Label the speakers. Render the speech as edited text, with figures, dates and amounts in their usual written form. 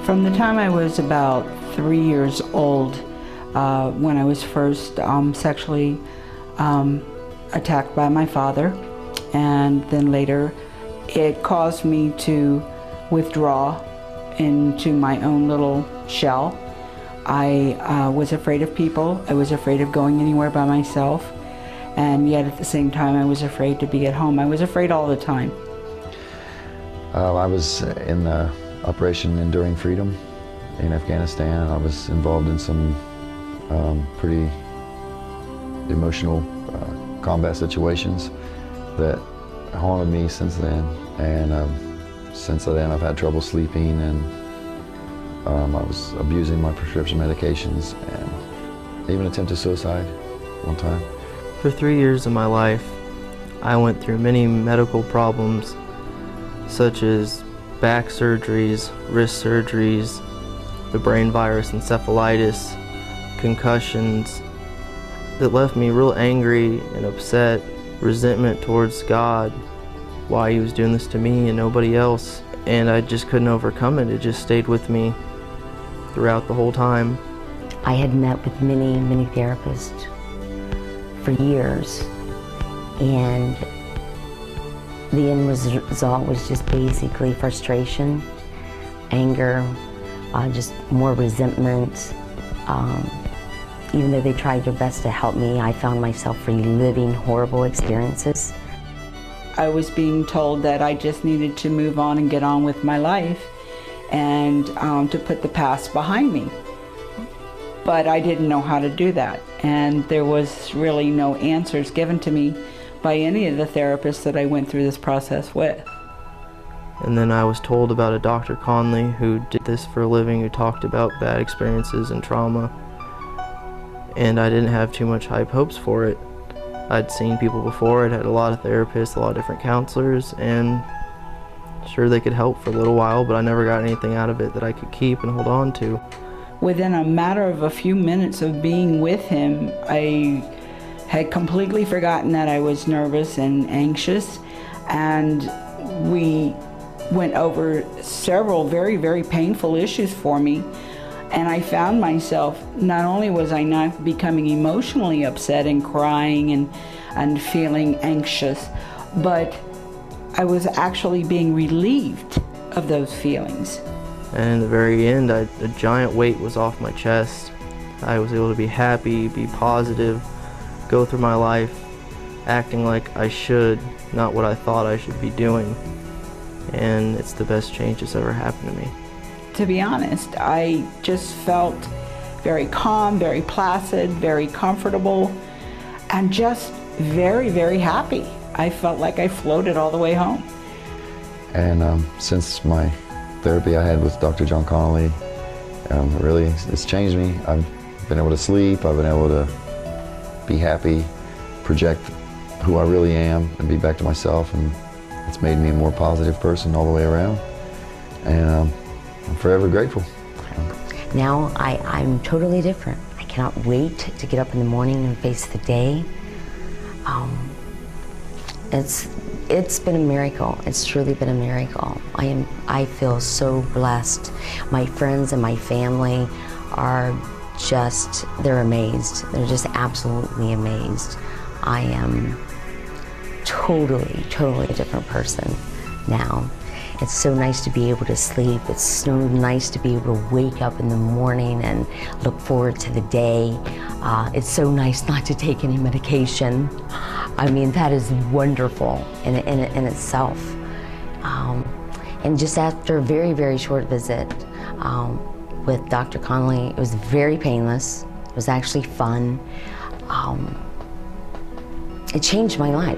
Speaker 1: From the time I was about 3 years old, when I was first sexually attacked by my father, and then later it caused me to withdraw into my own little shell. I was afraid of people. I was afraid of going anywhere by myself, and yet at the same time I was afraid to be at home. I was afraid all the time.
Speaker 2: I was in the Operation Enduring Freedom in Afghanistan. I was involved in some pretty emotional combat situations that haunted me since then. And since then I've had trouble sleeping, and I was abusing my prescription medications and even attempted suicide one time.
Speaker 3: For 3 years of my life, I went through many medical problems, such as back surgeries, wrist surgeries, the brain virus encephalitis, concussions, that left me real angry and upset, resentment towards God, why He was doing this to me and nobody else. And I just couldn't overcome it. It just stayed with me throughout the whole time.
Speaker 4: I had met with many therapists for years, and the end result was just basically frustration, anger, just more resentment. Even though they tried their best to help me, I found myself reliving horrible experiences.
Speaker 1: I was being told that I just needed to move on and get on with my life and to put the past behind me. But I didn't know how to do that, and there was really no answers given to me by any of the therapists that I went through this process with.
Speaker 3: And then I was told about a Dr. Conley who did this for a living, who talked about bad experiences and trauma. And I didn't have too much high hopes for it. I'd seen people before, I'd had a lot of therapists, a lot of different counselors, and sure, they could help for a little while, but I never got anything out of it that I could keep and hold on to.
Speaker 1: Within a matter of a few minutes of being with him, I had completely forgotten that I was nervous and anxious, and we went over several very painful issues for me. And I found myself, not only was I not becoming emotionally upset and crying and feeling anxious, but I was actually being relieved of those feelings.
Speaker 3: And in the very end, a giant weight was off my chest. I was able to be happy, be positive, go through my life acting like I should, not what I thought I should be doing. And it's the best change that's ever happened to me.
Speaker 1: To be honest, I just felt very calm, very placid, very comfortable, and just very happy. I felt like I floated all the way home.
Speaker 2: And since my therapy I had with Dr. John Connolly, really, it's changed me. I've been able to sleep, I've been able to be happy, project who I really am, and be back to myself, and it's made me a more positive person all the way around. And I'm forever grateful.
Speaker 4: Now I'm totally different. I cannot wait to get up in the morning and face the day. It's been a miracle. It's truly been a miracle. I feel so blessed. My friends and my family are just, they're amazed. They're just absolutely amazed. I am totally a different person now. It's so nice to be able to sleep. It's so nice to be able to wake up in the morning and look forward to the day. It's so nice not to take any medication. I mean, that is wonderful in itself. And just after a very short visit with Dr. Connolly, it was very painless. It was actually fun. It changed my life.